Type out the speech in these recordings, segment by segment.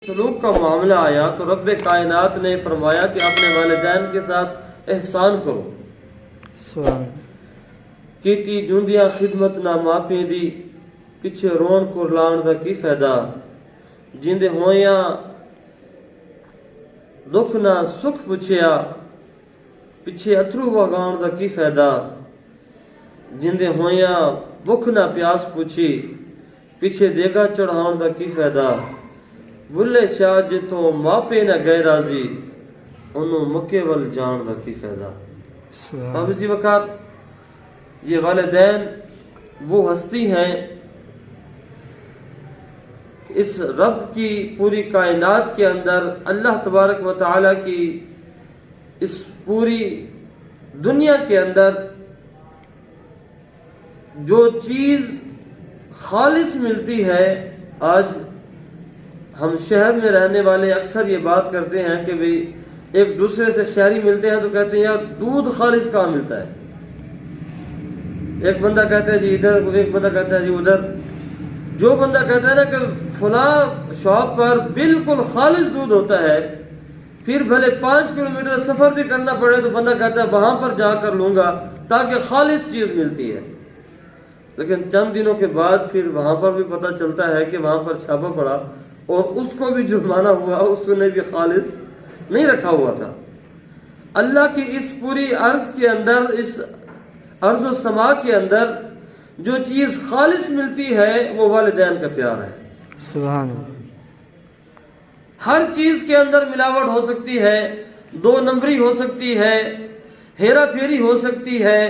سلوک کا معاملہ آیا تو رب کائنات نے فرمایا کہ اپنے والدین کے ساتھ احسان کرو. کیتی جوندیاں خدمت نہ ماپیں دی پیچھے رون کو لان دا کی فائدہ. جندے ہویاں دکھ نہ سکھ پوچھیا پیچھے اتھرو وگاؤن دا کی فائدہ. جندے ہویاں بھوک نہ پیاس پوچھی پیچھے دیگا چڑھاؤن دا کی فائدہ. بلے شاہ جتوں ماپے نہ گئے راضی انہوں مکے ول جان دا کی فائدہ. اب اسی وقت یہ والدین وہ ہستی ہیں اس رب کی پوری کائنات کے اندر اللہ تبارک و تعالی کی اس پوری دنیا کے اندر جو چیز خالص ملتی ہے. آج ہم شہر میں رہنے والے اکثر یہ بات کرتے ہیں کہ بھئی ایک دوسرے سے شہری ملتے ہیں تو کہتے ہیں یار دودھ خالص کہاں ملتا ہے. ایک بندہ کہتا ہے جی ادھر, ایک بندہ کہتا ہے جی ادھر. جو بندہ کہتا ہے نا کہ فلاں شاپ پر بالکل خالص دودھ ہوتا ہے, پھر بھلے 5 کلومیٹر سفر بھی کرنا پڑے تو بندہ کہتا ہے وہاں پر جا کر لوں گا تاکہ خالص چیز ملتی ہے. لیکن چند دنوں کے بعد پھر وہاں پر بھی پتہ چلتا ہے کہ وہاں پر چھاپا پڑا اور اس کو بھی جرمانہ ہوا, اس نے بھی خالص نہیں رکھا ہوا تھا. اللہ کی اس پوری عرض کے اندر, اس ارض و سما کے اندر جو چیز خالص ملتی ہے وہ والدین کا پیار ہے. سبحان اللہ. ہر چیز کے اندر ملاوٹ ہو سکتی ہے, 2 نمبری ہو سکتی ہے, ہیرا پھیری ہو سکتی ہے,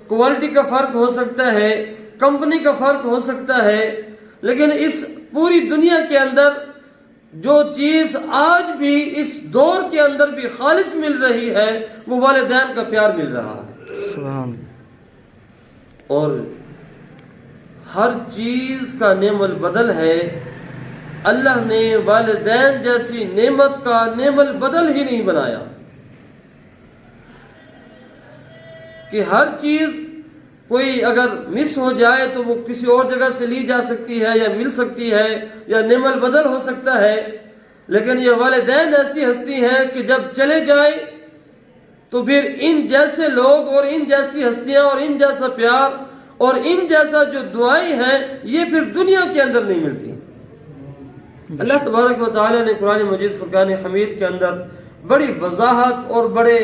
کوالٹی کا فرق ہو سکتا ہے, کمپنی کا فرق ہو سکتا ہے, لیکن اس پوری دنیا کے اندر جو چیز آج بھی اس دور کے اندر بھی خالص مل رہی ہے وہ والدین کا پیار مل رہا ہے. سبحان. اور ہر چیز کا نعم البدل ہے. اللہ نے والدین جیسی نعمت کا نعم البدل ہی نہیں بنایا کہ ہر چیز کوئی اگر مس ہو جائے تو وہ کسی اور جگہ سے لی جا سکتی ہے یا مل سکتی ہے یا نعم البدل ہو سکتا ہے. لیکن یہ والدین ایسی ہستی ہیں کہ جب چلے جائیں تو پھر ان جیسے لوگ اور ان جیسی ہستیاں اور ان جیسا پیار اور ان جیسا جو دعائیں ہیں یہ پھر دنیا کے اندر نہیں ملتی. اللہ تبارک و تعالی نے قرآن مجید فرقان حمید کے اندر بڑی وضاحت اور بڑے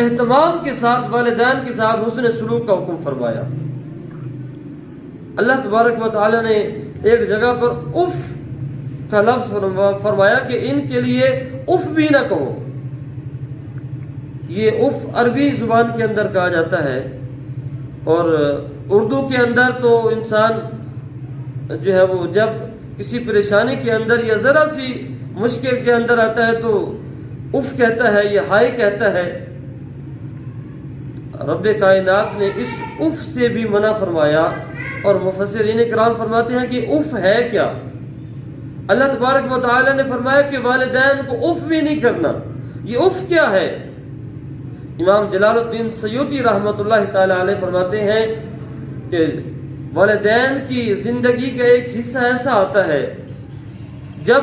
اہتمام کے ساتھ والدین کے ساتھ حسن سلوک کا حکم فرمایا. اللہ تبارک و تعالی نے ایک جگہ پر اف کا لفظ فرمایا کہ ان کے لیے اف بھی نہ کہو. یہ اف عربی زبان کے اندر کہا جاتا ہے اور اردو کے اندر تو انسان جو ہے وہ جب کسی پریشانی کے اندر یا ذرا سی مشکل کے اندر آتا ہے تو اف کہتا ہے یا ہائے کہتا ہے. رب کائنات نے اس اف سے بھی منع فرمایا اور مفسرین کرام فرماتے ہیں کہ اف ہے کیا. اللہ تبارک و تعالی نے فرمایا کہ والدین کو اف بھی نہیں کرنا. یہ اف کیا ہے؟ امام جلال الدین سیوطی رحمۃ اللہ تعالی علیہ فرماتے ہیں کہ والدین کی زندگی کا ایک حصہ ایسا آتا ہے جب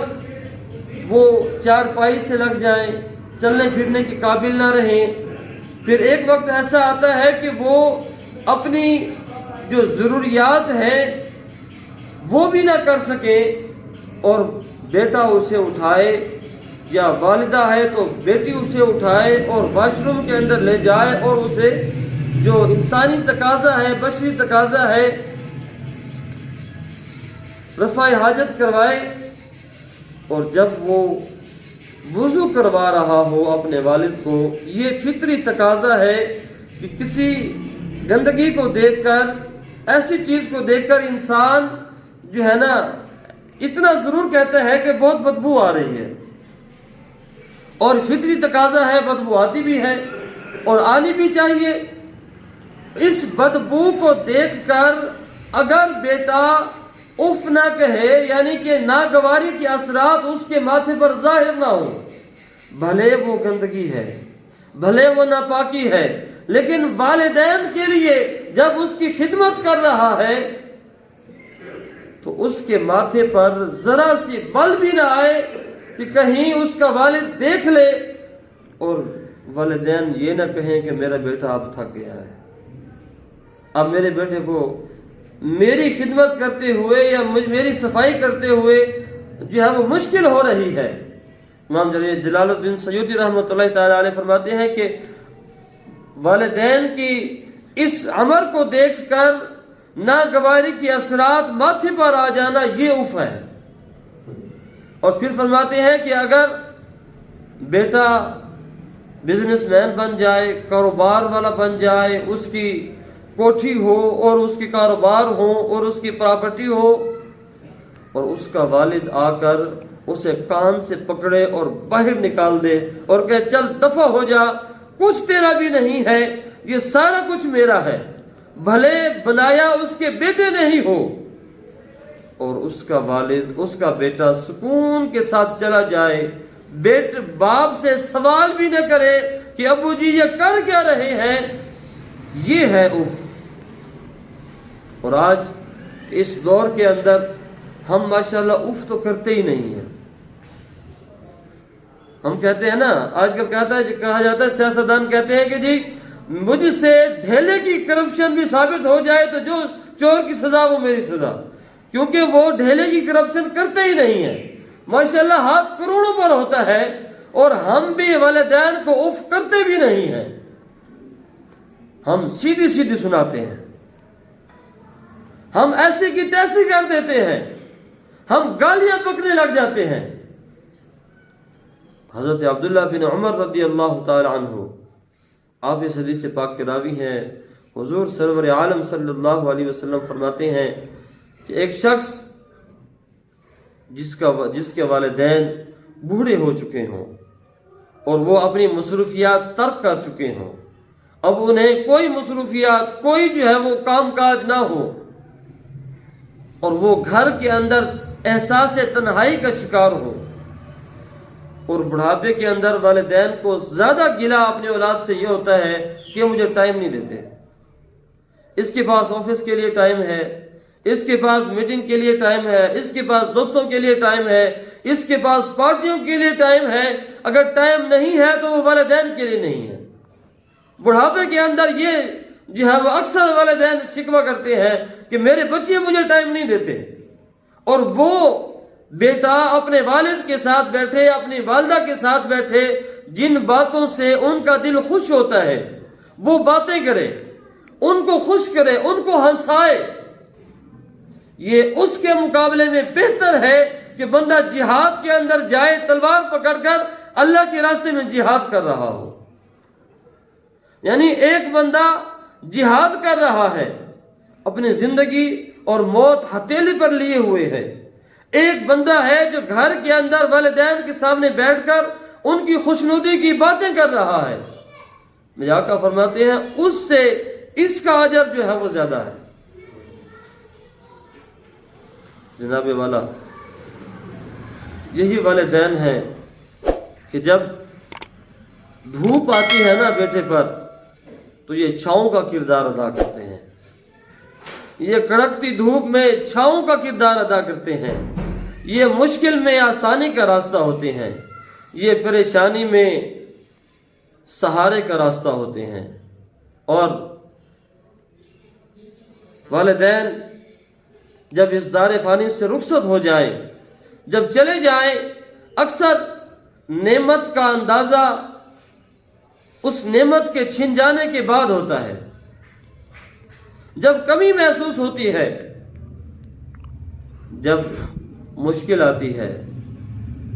وہ چارپائی سے لگ جائیں, چلنے پھرنے کے قابل نہ رہیں. پھر ایک وقت ایسا آتا ہے کہ وہ اپنی جو ضروریات ہیں وہ بھی نہ کر سکیں اور بیٹا اسے اٹھائے یا والدہ ہے تو بیٹی اسے اٹھائے اور واش روم کے اندر لے جائے اور اسے جو انسانی تقاضا ہے, بشری تقاضا ہے, رفع حاجت کروائے. اور جب وہ وضو کروا رہا ہو اپنے والد کو, یہ فطری تقاضا ہے کہ کسی گندگی کو دیکھ کر, ایسی چیز کو دیکھ کر انسان جو ہے نا اتنا ضرور کہتا ہے کہ بہت بدبو آ رہی ہے. اور فطری تقاضا ہے, بدبو آتی بھی ہے اور آنی بھی چاہیے. اس بدبو کو دیکھ کر اگر بیٹا اف نہ کہے, یعنی کہ ناگواری کے اثرات اس کے ماتھے پر ظاہر نہ ہو, بھلے وہ گندگی ہے, بھلے وہ ناپاکی ہے, لیکن والدین کے لیے جب اس کی خدمت کر رہا ہے تو اس کے ماتھے پر ذرا سی بل بھی نہ آئے کہ کہیں اس کا والد دیکھ لے اور والدین یہ نہ کہیں کہ میرا بیٹا اب تھک گیا ہے، اب میرے بیٹے کو میری خدمت کرتے ہوئے یا میری صفائی کرتے ہوئے جو ہے وہ مشکل ہو رہی ہے۔ امام جلال الدین سیوطی رحمۃ اللہ تعالی علیہ فرماتے ہیں کہ والدین کی اس عمر کو دیکھ کر ناگواری کے اثرات ماتھے پر آ جانا یہ اف ہے۔ اور پھر فرماتے ہیں کہ اگر بیٹا بزنس مین بن جائے، کاروبار والا بن جائے، اس کی کوٹھی ہو اور اس کی کاروبار ہو اور اس کی پراپرٹی ہو، اور اس کا والد آ کر اسے کان سے پکڑے اور باہر نکال دے اور کہے چل دفع ہو جا، کچھ تیرا بھی نہیں ہے، یہ سارا کچھ میرا ہے، بھلے بنایا اس کے بیٹے نہیں ہو، اور اس کا والد، اس کا بیٹا سکون کے ساتھ چلا جائے، باپ سے سوال بھی نہ کرے کہ ابو جی یہ کر کیا رہے ہیں، یہ ہے اف۔ اور آج اس دور کے اندر ہم ماشاءاللہ اف تو کرتے ہی نہیں ہیں۔ ہم کہتے ہیں نا، آج کل کہا جاتا ہے، سیاستدان کہتے ہیں کہ جی مجھ سے ڈھیلے کی کرپشن بھی ثابت ہو جائے تو جو چور کی سزا وہ میری سزا، کیونکہ وہ ڈھیلے کی کرپشن کرتے ہی نہیں ہیں۔ ماشاءاللہ ہاتھ کروڑوں پر ہوتا ہے اور ہم بھی والدین کو اف کرتے بھی نہیں ہیں، ہم سیدھی سیدھی سناتے ہیں، ہم ایسے کی تیسے کر دیتے ہیں، ہم گالیاں بکنے لگ جاتے ہیں۔ حضرت عبداللہ بن عمر رضی اللہ تعالی عنہ، آپ اس حدیث پاک کے راوی ہیں، حضور سرور عالم صلی اللہ علیہ وسلم فرماتے ہیں کہ ایک شخص جس کے والدین بوڑھے ہو چکے ہوں اور وہ اپنی مصروفیات ترک کر چکے ہوں، اب انہیں کوئی مصروفیات، کوئی جو ہے وہ کام کاج نہ ہو، اور وہ گھر کے اندر احساس تنہائی کا شکار ہو، اور بڑھاپے کے اندر والدین کو زیادہ گلہ اپنے اولاد سے یہ ہوتا ہے کہ مجھے ٹائم نہیں دیتے، اس کے پاس آفس کے لیے ٹائم ہے، اس کے پاس میٹنگ کے لیے ٹائم ہے، اس کے پاس دوستوں کے لیے ٹائم ہے، اس کے پاس پارٹیوں کے لیے ٹائم ہے، اگر ٹائم نہیں ہے تو وہ والدین کے لیے نہیں ہے۔ بڑھاپے کے اندر یہ جو ہے وہ اکثر والدین شکوہ کرتے ہیں کہ میرے بچے مجھے ٹائم نہیں دیتے، اور وہ بیٹا اپنے والد کے ساتھ بیٹھے، اپنی والدہ کے ساتھ بیٹھے، جن باتوں سے ان کا دل خوش ہوتا ہے وہ باتیں کرے، ان کو خوش کرے، ان کو ہنسائے، یہ اس کے مقابلے میں بہتر ہے کہ بندہ جہاد کے اندر جائے تلوار پکڑ کر اللہ کے راستے میں جہاد کر رہا ہو۔ یعنی ایک بندہ جہاد کر رہا ہے، اپنی زندگی اور موت ہتھیلی پر لیے ہوئے ہے، ایک بندہ ہے جو گھر کے اندر والدین کے سامنے بیٹھ کر ان کی خوشنودی کی باتیں کر رہا ہے۔ میرے آقا فرماتے ہیں اس سے اس کا اجر جو ہے وہ زیادہ ہے۔ جناب والا، یہی والدین ہیں کہ جب دھوپ آتی ہے نا بیٹے پر تو یہ چھاؤں کا کردار ادا کرتے ہیں، یہ کڑکتی دھوپ میں چھاؤں کا کردار ادا کرتے ہیں، یہ مشکل میں آسانی کا راستہ ہوتے ہیں، یہ پریشانی میں سہارے کا راستہ ہوتے ہیں۔ اور والدین جب اس دار فانی سے رخصت ہو جائیں، جب چلے جائیں، اکثر نعمت کا اندازہ اس نعمت کے چھن جانے کے بعد ہوتا ہے، جب کمی محسوس ہوتی ہے، جب مشکل آتی ہے،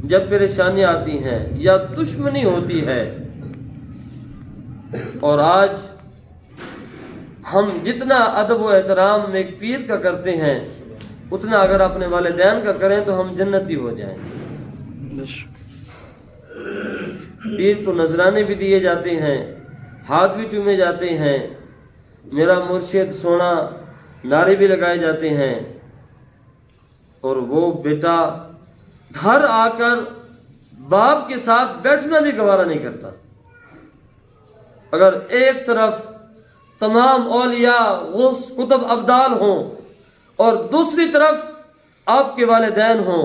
جب پریشانیاں آتی ہیں یا دشمنی ہوتی ہے۔ اور آج ہم جتنا ادب و احترام ایک پیر کا کرتے ہیں، اتنا اگر اپنے والدین کا کریں تو ہم جنتی ہو جائیں۔ پیر کو نذرانے بھی دیے جاتے ہیں، ہاتھ بھی چومے جاتے ہیں، میرا مرشد سونا نعرے بھی لگائے جاتے ہیں، اور وہ بیٹا گھر آ کر باپ کے ساتھ بیٹھنا بھی گوارا نہیں کرتا۔ اگر ایک طرف تمام اولیاء، غوث، کتب، ابدال ہوں اور دوسری طرف آپ کے والدین ہوں،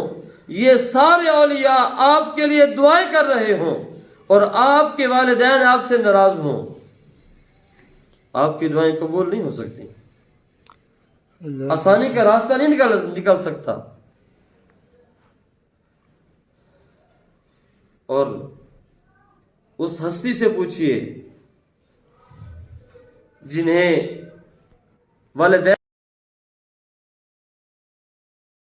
یہ سارے اولیاء آپ کے لیے دعائیں کر رہے ہوں اور آپ کے والدین آپ سے ناراض ہوں، آپ کی دعائیں قبول نہیں ہو سکتی، آسانی کا راستہ نہیں نکل سکتا۔ اور اس ہستی سے پوچھئے جنہیں والدین